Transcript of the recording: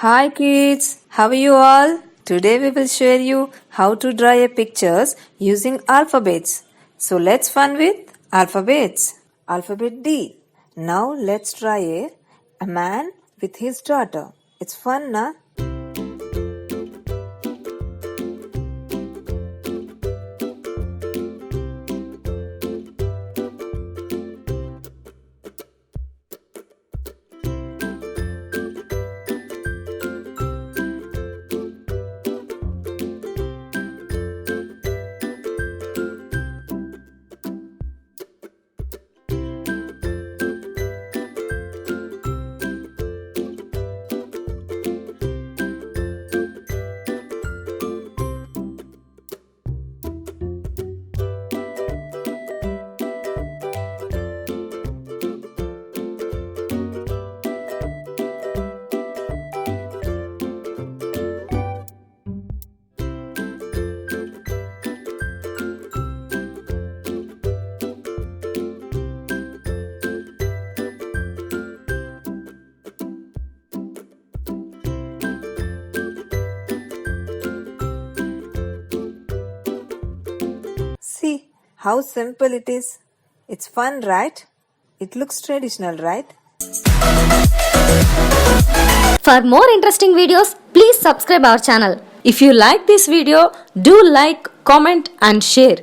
Hi kids, how are you all? Today we will share you how to draw a pictures using alphabets. So let's fun with alphabets. Alphabet D. Now let's draw a man with his daughter. It's fun, na? See how simple it is. It's fun, right? It looks traditional, right? For more interesting videos, please subscribe our channel. If you like this video, do like, comment and share.